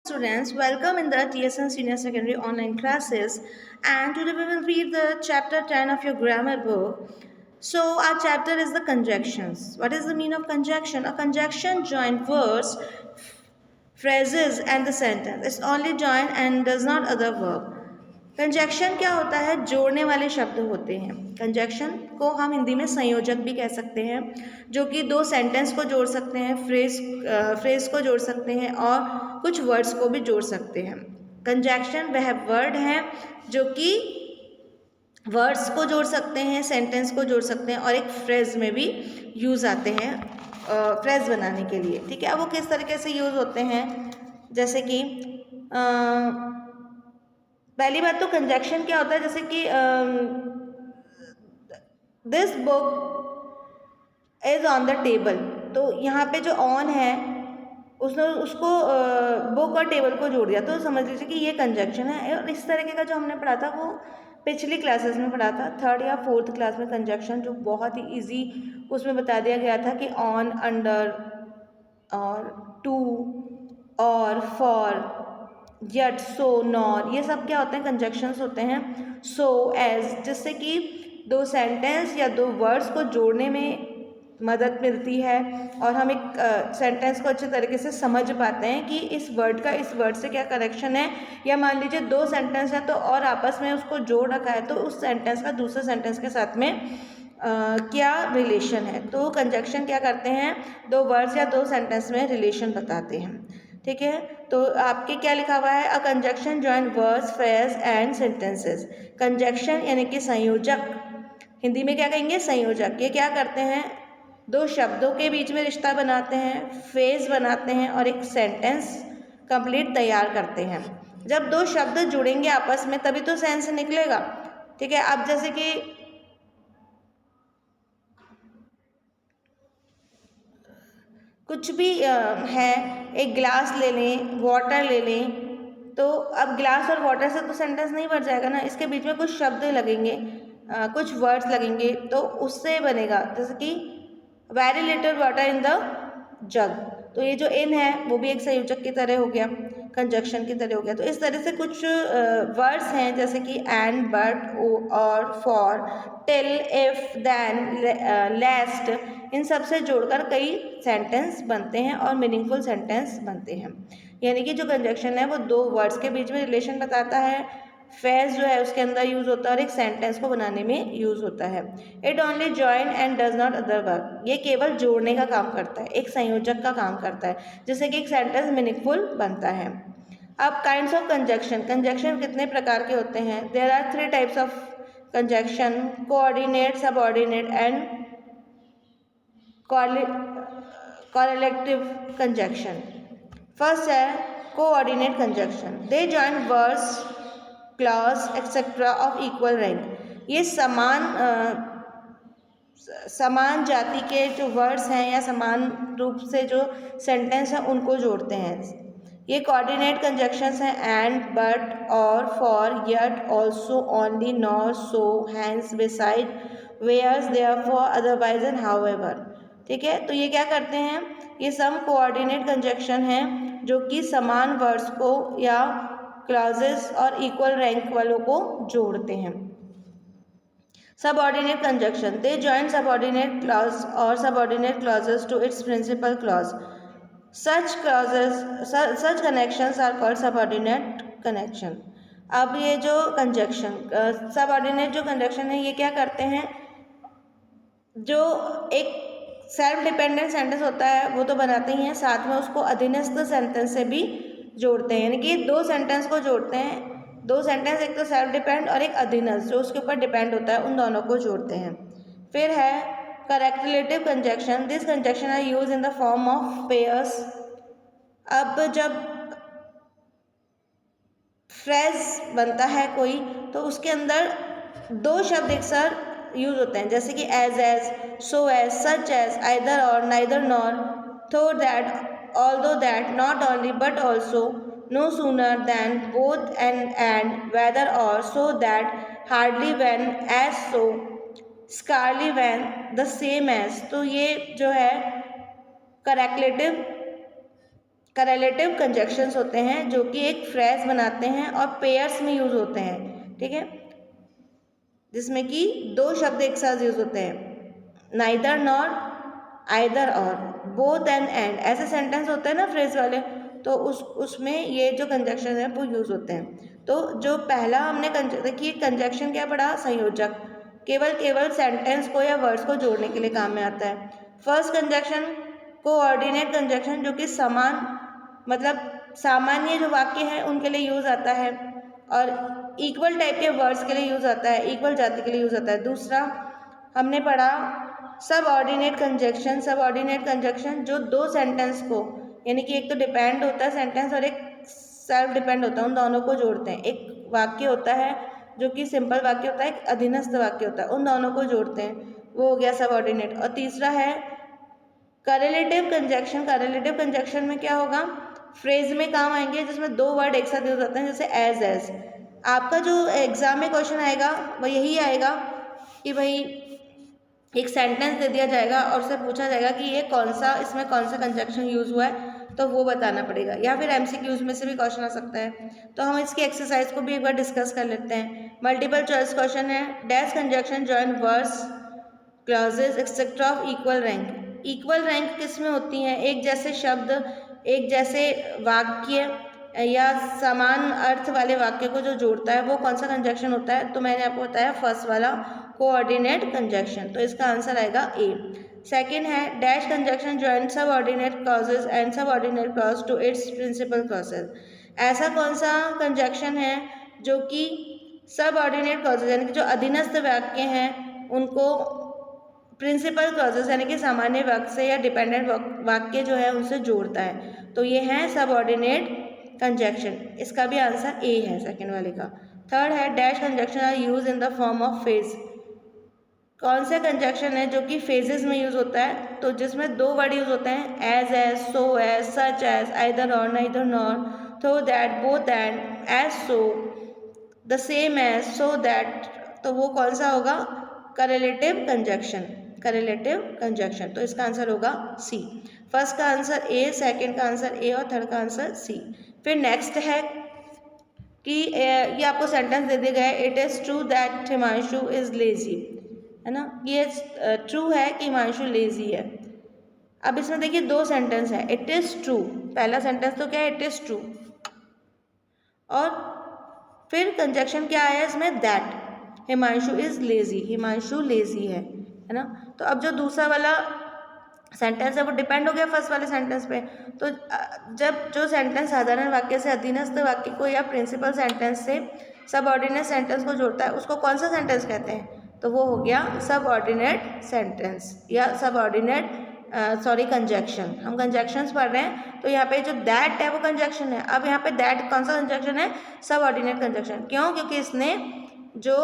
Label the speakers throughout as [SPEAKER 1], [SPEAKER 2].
[SPEAKER 1] Students, welcome in the TSN Senior Secondary online classes, and today we will read the chapter 10 of your grammar book. So our chapter is the conjunctions. What is the meaning of conjunction? A conjunction join words, phrases and the sentence. It's only join and does not other verb. Conjunction क्या होता है? जोड़ने वाले शब्द होते हैं। Conjunction को हम हिंदी में संयोजक भी कह सकते हैं, जो कि दो सेंटेंस को जोड़ सकते हैं, फ्रेज को जोड़ सकते हैं और कुछ वर्ड्स को भी जोड़ सकते हैं। कंजक्शन वह वर्ड है जो कि वर्ड्स को जोड़ सकते हैं, सेंटेंस को जोड़ सकते हैं और एक फ्रेज में भी यूज़ आते हैं फ्रेज बनाने के लिए। ठीक है, अब वो किस तरीके से यूज़ होते हैं? जैसे कि पहली बात तो कंजक्शन क्या होता है, जैसे कि this book is on the table, तो यहाँ पे जो ऑन है उसने उसको बुक और टेबल को जोड़ दिया, तो समझ लीजिए कि ये कंजक्शन है। और इस तरीके का जो हमने पढ़ा था वो पिछली क्लासेस में पढ़ा था, थर्ड या फोर्थ क्लास में कंजक्शन, जो बहुत ही इजी उसमें बता दिया गया था कि ऑन, अंडर और टू और फॉर, यट, सो, नॉर, ये सब क्या होते हैं? कंजक्शंस होते हैं। सो, एज, जिससे कि दो सेंटेंस या दो वर्ड्स को जोड़ने में मदद मिलती है और हम एक सेंटेंस को अच्छे तरीके से समझ पाते हैं कि इस वर्ड का इस वर्ड से क्या कनेक्शन है। या मान लीजिए दो सेंटेंस है तो और आपस में उसको जोड़ रखा है, तो उस सेंटेंस का दूसरे सेंटेंस के साथ में क्या रिलेशन है। तो कंजक्शन क्या करते हैं? दो वर्ड्स या दो सेंटेंस में रिलेशन बताते हैं। ठीक है, तो आपके क्या लिखा हुआ है? A conjunction join words, phrase and sentences. Conjunction यानी कि संयोजक, हिंदी में क्या कहेंगे? संयोजक। ये क्या करते हैं? दो शब्दों के बीच में रिश्ता बनाते हैं, फ्रेज बनाते हैं और एक सेंटेंस कंप्लीट तैयार करते हैं। जब दो शब्द जुड़ेंगे आपस में तभी तो सेंस निकलेगा। ठीक है, अब जैसे कि कुछ भी है, एक ग्लास ले लें, वाटर ले लें, तो अब ग्लास और वाटर से तो सेंटेंस नहीं बन जाएगा ना, इसके बीच में कुछ शब्द लगेंगे, कुछ वर्ड्स लगेंगे, तो उससे बनेगा। जैसे कि very little water in the जग, तो ये जो इन है वो भी एक संयोजक की तरह हो गया, कंजक्शन की तरह हो गया। तो इस तरह से कुछ वर्ड्स हैं जैसे कि एंड, बट, और, फॉर, टिल, इफ, देन, लेस्ट, इन सब से जोड़कर कई सेंटेंस बनते हैं और मीनिंगफुल सेंटेंस बनते हैं। यानी कि जो कंजक्शन है वो दो वर्ड्स के बीच में रिलेशन बताता है, फ्रेज जो है उसके अंदर यूज होता है और एक सेंटेंस को बनाने में यूज होता है। It only join and does not other work, ये केवल जोड़ने का काम करता है, एक संयोजक का काम करता है, जिससे कि एक सेंटेंस मीनिंगफुल बनता है। अब काइंड्स ऑफ कंजक्शन, कंजक्शन कितने प्रकार के होते हैं? There are three types of conjunction: coordinate, subordinate and correlative conjunction. First है coordinate conjunction. They join words, clause etcetera of equal rank. ये समान जाति के जो वर्ड्स हैं या समान रूप से जो सेंटेंस हैं उनको जोड़ते हैं। ये कोऑर्डिनेट कंजक्शंस हैं एंड, बट, और, for, yet, also, only, nor, so, hence, besides, whereas, therefore, otherwise and however. ठीक है, तो ये क्या करते हैं? ये सब कोऑर्डिनेट कंजक्शन हैं जो कि समान वर्ड्स को या क्लॉजेस और इक्वल रैंक वालों को जोड़ते हैं। Subordinate conjunction, they join subordinate clause or subordinate clauses to its principal clause. Such connections are called subordinate connection. अब ये जो कंजक्शन सबऑर्डिनेट जो कंजक्शन है ये क्या करते हैं? जो एक सेल्फ डिपेंडेंट सेंटेंस होता है वो तो बनाते ही हैं, साथ में उसको अधीनस्थ सेंटेंस से भी जोड़ते हैं। यानी कि दो सेंटेंस को जोड़ते हैं, दो सेंटेंस, एक तो सेल्फ डिपेंड और एक अधीनस्थ जो उसके ऊपर डिपेंड होता है, उन दोनों को जोड़ते हैं। फिर है correlative conjunction. This conjunction are use in the form of pairs. अब जब फ्रेज बनता है कोई तो उसके अंदर दो शब्द एक साथ यूज होते हैं, जैसे कि as, so as, such as, either or, neither nor, though that, although that, not only but also, no sooner than, both and, whether or, so that, hardly when, as so, scarcely when, the same as. तो ये जो है करेक्टलेटिव करेलेटिव conjunctions होते हैं जो कि एक phrase बनाते हैं और पेयर्स में यूज होते हैं, ठीक है, जिसमें कि दो शब्द एक साथ यूज होते हैं, नाइदर नॉर, आइदर और, बोथ एंड ऐसे सेंटेंस होते हैं ना फ्रेज वाले, तो उसमें ये जो कंजक्शन है वो यूज होते हैं। तो जो पहला हमने देखिए कंजक्शन क्या पढ़ा, संयोजक, केवल सेंटेंस को या वर्ड्स को जोड़ने के लिए काम में आता है। फर्स्ट कंजक्शन कोऑर्डिनेट कंजक्शन, जो कि समान मतलब सामान्य जो वाक्य हैं उनके लिए यूज आता है, और इक्वल टाइप के वर्ड्स के लिए यूज आता है, इक्वल जाति के लिए यूज आता है। दूसरा हमने पढ़ा सबऑर्डिनेट कंजक्शन जो दो सेंटेंस को, यानी कि एक तो डिपेंड होता है सेंटेंस और एक सेल्फ डिपेंड होता है, उन दोनों को जोड़ते हैं। एक वाक्य होता है जो कि सिंपल वाक्य होता है, एक अधीनस्थ वाक्य होता है, उन दोनों को जोड़ते हैं, वो हो गया सबऑर्डिनेट। और तीसरा है करेलेटिव कंजक्शन में क्या होगा, फ्रेज में काम आएंगे जिसमें दो वर्ड एक साथ यूज होते हैं, जैसे एज। आपका जो एग्जाम में क्वेश्चन आएगा वो यही आएगा कि भाई एक सेंटेंस दे दिया जाएगा और उससे पूछा जाएगा कि ये इसमें कौन सा कंजक्शन यूज हुआ है, तो वो बताना पड़ेगा, या फिर एमसीक्यूज में से भी क्वेश्चन आ सकता है। तो हम इसकी एक्सरसाइज को भी एक बार डिस्कस कर लेते हैं। मल्टीपल चॉइस क्वेश्चन है, dash conjunction join words clauses etcetera of equal rank. Equal rank किस में होती हैं, एक जैसे शब्द, एक जैसे वाक्य या समान अर्थ वाले वाक्य को जो जोड़ता है वो कौन सा कंजक्शन होता है, तो मैंने आपको बताया फर्स्ट वाला कोऑर्डिनेट कंजक्शन, तो इसका आंसर आएगा ए। सेकंड है dash conjunction join subordinate clauses and subordinate clause to its principal clauses. ऐसा कौन सा कंजक्शन है जो कि सबऑर्डिनेट क्लॉजेज यानी कि जो अधीनस्थ वाक्य हैं उनको प्रिंसिपल क्लॉजेस यानी कि सामान्य वाक्य से या डिपेंडेंट वाक्य जो है उनसे जोड़ता है, तो ये है सबऑर्डिनेट कंजक्शन। इसका भी आंसर ए है सेकंड वाले का। थर्ड है dash conjunction are use in the form of phase. कौन सा कंजक्शन है जो कि फेजेस में यूज होता है, तो जिसमें दो वर्ड यूज होते हैं, as, so as, such as, either or, neither nor, though that, both and, as so, the same as, so that, तो वो कौन सा होगा, करेलेटिव कंजक्शन। तो इसका आंसर होगा सी। फर्स्ट का आंसर ए, सेकंड का आंसर ए और थर्ड का आंसर सी। फिर नेक्स्ट है कि ये आपको सेंटेंस दे दिया गया है, it is true that Himanshu is lazy, है ना, ये ट्रू है कि हिमांशु लेजी है। अब इसमें देखिए दो सेंटेंस है, इट इज़ ट्रू, पहला सेंटेंस तो क्या है, इट इज़ ट्रू, और फिर कंजक्शन क्या आया इसमें, that, Himanshu is lazy, Himanshu lazy है ना। तो अब जो दूसरा वाला सेंटेंस है वो डिपेंड हो गया फर्स्ट वाले सेंटेंस पे। तो जब जो सेंटेंस साधारण वाक्य से अधीनस्थ वाक्य को या प्रिंसिपल सेंटेंस से सबऑर्डिनेट सेंटेंस को जोड़ता है उसको कौन सा सेंटेंस कहते हैं, तो वो हो गया सबऑर्डिनेट सेंटेंस या सबऑर्डिनेट कंजक्शन। हम कंजक्शंस पढ़ रहे हैं, तो यहाँ पे जो दैट है वो कंजक्शन है। अब यहाँ पे दैट कौन सा कंजक्शन है, सबऑर्डिनेट कंजक्शन। क्यों, क्योंकि इसने जो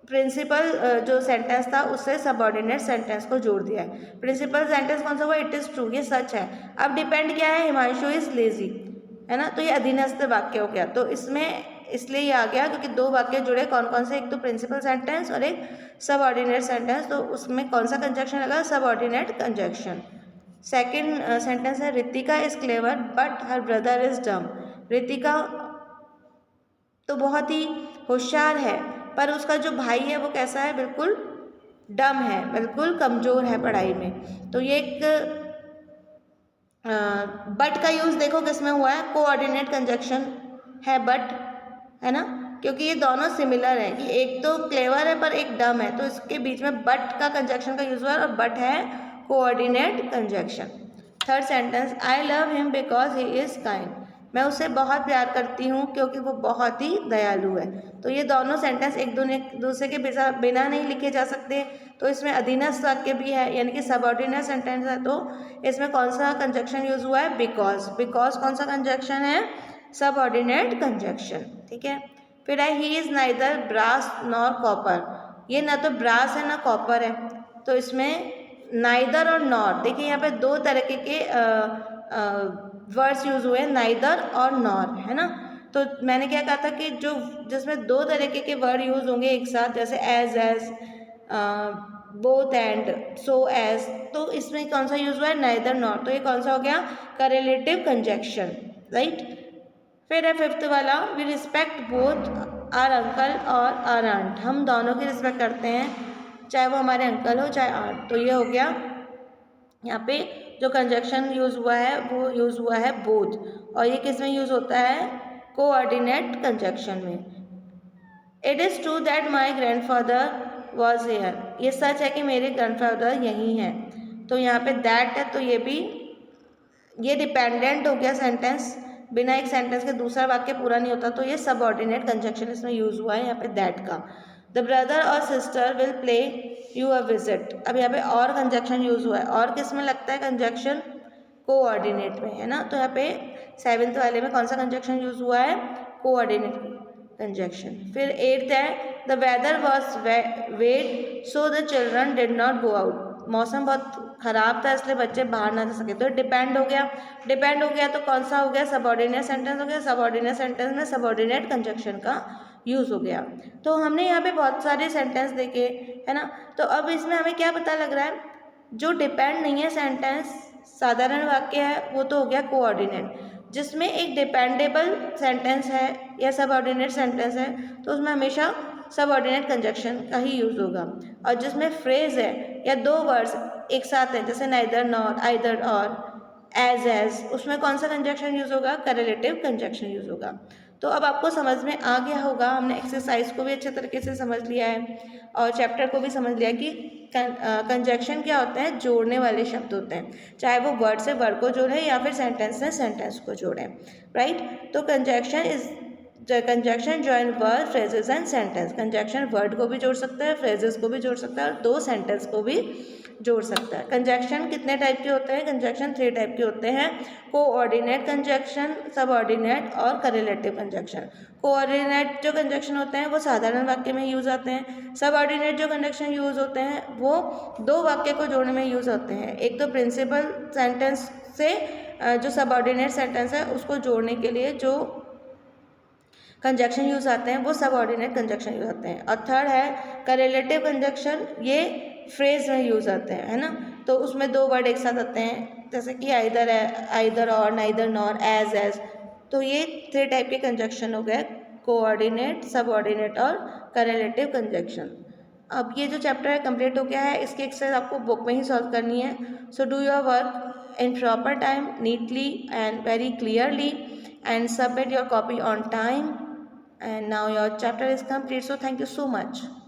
[SPEAKER 1] प्रिंसिपल जो सेंटेंस था उससे सबऑर्डिनेट सेंटेंस को जोड़ दिया है। प्रिंसिपल सेंटेंस कौन सा हुआ, इट इज़ ट्रू, ये सच है। अब डिपेंड क्या है, हिमांशु इज लेजी, है ना, तो ये अधीनस्थ वाक्य हो गया। तो इसमें इसलिए ये आ गया क्योंकि दो वाक्य जुड़े, कौन कौन से, एक तो प्रिंसिपल सेंटेंस और एक सबऑर्डिनेट सेंटेंस, तो उसमें कौन सा कंजक्शन लगा, सबऑर्डिनेट कंजक्शन। सेकेंड सेंटेंस है Ritika is clever but her brother is dumb. Ritika तो बहुत ही होशियार है पर उसका जो भाई है वो कैसा है, बिल्कुल डम है, बिल्कुल कमज़ोर है पढ़ाई में। तो ये एक बट का यूज़ देखो किस में हुआ है, कोऑर्डिनेट कंजक्शन है बट, है ना, क्योंकि ये दोनों सिमिलर है कि एक तो क्लेवर है पर एक डम है, तो इसके बीच में बट का कंजक्शन का यूज़ हुआ है और बट है coordinate conjunction. Third sentence I love him because he is kind. मैं उसे बहुत प्यार करती हूँ क्योंकि वो बहुत ही दयालु है। तो ये दोनों सेंटेंस एक दूसरे के बिना नहीं लिखे जा सकते, तो इसमें अधीनस्थ वाक्य भी है यानी कि सबऑर्डिनेट सेंटेंस है, तो इसमें कौन सा कंजक्शन यूज हुआ है, बिकॉज। बिकॉज कौन सा कंजक्शन है, सबऑर्डिनेट कंजक्शन, ठीक है। फिर है he is neither brass nor copper. ये ना तो ब्रास है ना कॉपर है, तो इसमें नाइदर और नॉर, देखिए यहाँ पे दो तरीके के वर्ड्स यूज हुए हैं, नाइदर और नॉर, है ना। तो मैंने क्या कहा था कि जो जिसमें दो तरीके के वर्ड यूज होंगे एक साथ, जैसे as both and, so as, तो इसमें कौन सा यूज हुआ है, नाइदर नॉर, तो ये कौन सा हो गया, करेलेटिव कंजक्शन, राइट। फिर है फिफ्थ वाला, we respect both our uncle और आर आंट, हम दोनों की रिस्पेक्ट करते हैं, चाहे वो हमारे अंकल हो चाहे आंट। तो ये हो गया, यहाँ पे जो कंजक्शन यूज हुआ है वो यूज हुआ है बोथ, और ये किस में यूज होता है, कोऑर्डिनेट कंजक्शन में। It is true that my grandfather was here, ये सच है कि मेरे ग्रैंडफादर यहीं हैं। तो यहाँ पे दैट है, तो ये भी, ये डिपेंडेंट हो गया सेंटेंस, बिना एक सेंटेंस के दूसरा वाक्य पूरा नहीं होता, तो ये सबऑर्डिनेट कंजक्शन इसमें यूज हुआ है यहाँ पे दैट का। द ब्रदर और sister will play you a visit, अब यहाँ पे और कंजक्शन यूज हुआ है, और किस में लगता है कंजक्शन, कोऑर्डिनेट में, है ना। तो यहाँ पे सेवेंथ वाले में कौन सा कंजक्शन यूज हुआ है, कोऑर्डिनेट कंजक्शन। फिर एट्थ है, the weather was wet so the children did not go out, मौसम बहुत खराब था इसलिए बच्चे बाहर ना जा सके, तो डिपेंड हो गया, डिपेंड हो गया तो कौन सा हो गया, सबऑर्डिनेट सेंटेंस हो गया, सबऑर्डिनेट सेंटेंस में सबऑर्डिनेट कंजक्शन का यूज हो गया। तो हमने यहाँ पे बहुत सारे सेंटेंस देखे, है ना। तो अब इसमें हमें क्या पता लग रहा है, जो डिपेंड नहीं है सेंटेंस, साधारण वाक्य है, वो तो हो गया कोऑर्डिनेट। जिसमें एक डिपेंडेबल सेंटेंस है या सबऑर्डिनेट सेंटेंस है, तो उसमें हमेशा सबऑर्डिनेट कंजक्शन का ही यूज होगा। और जिसमें फ्रेज है या दो वर्ड्स एक साथ हैं, जैसे नाइदर नॉर, आइदर और, एज, उसमें कौन सा कंजक्शन यूज होगा, करेलेटिव कंजक्शन यूज होगा। तो अब आपको समझ में आ गया होगा, हमने एक्सरसाइज को भी अच्छे तरीके से समझ लिया है और चैप्टर को भी समझ लिया कि कंजक्शन क्या होते हैं, जोड़ने वाले शब्द होते हैं, चाहे वो वर्ड से वर्ड को जोड़ें या फिर सेंटेंस से सेंटेंस को जोड़ें, राइट। तो conjunction join word, phrases and sentence, conjunction word को भी जोड़ सकता है, फ्रेजेस को भी जोड़ सकता है और दो सेंटेंस को भी जोड़ सकता है। कंजक्शन कितने टाइप के होते हैं, कंजक्शन 3 टाइप के होते हैं, कोऑर्डिनेट कंजक्शन, सबऑर्डिनेट और करेलेटिव कंजक्शन। कोऑर्डिनेट जो कंजक्शन होते हैं वो साधारण वाक्य में यूज आते हैं, सबऑर्डिनेट जो कंजक्शन यूज होते हैं वो दो वाक्य को जोड़ने में यूज होते हैं, एक तो प्रिंसिपल सेंटेंस से जो सबऑर्डिनेट सेंटेंस है उसको जोड़ने के लिए जो कंजक्शन यूज आते हैं वो सबऑर्डिनेट कंजक्शन यूज आते हैं। और थर्ड है करेलेटिव कंजक्शन, ये फ्रेज में यूज आते हैं, है ना। तो उसमें दो वर्ड एक साथ आते हैं, जैसे कि आइदर है, either or, neither nor, as. तो ये 3 टाइप के कंजक्शन हो गए, कोऑर्डिनेट, सबऑर्डिनेट और करेलेटिव कंजक्शन। अब ये जो चैप्टर है कंप्लीट हो गया है, इसकी एक्सरसाइज आपको बुक में ही सॉल्व करनी है। So do your work in proper time, neatly and very clearly, and submit your copy on time. And now your chapter is complete, so thank you so much.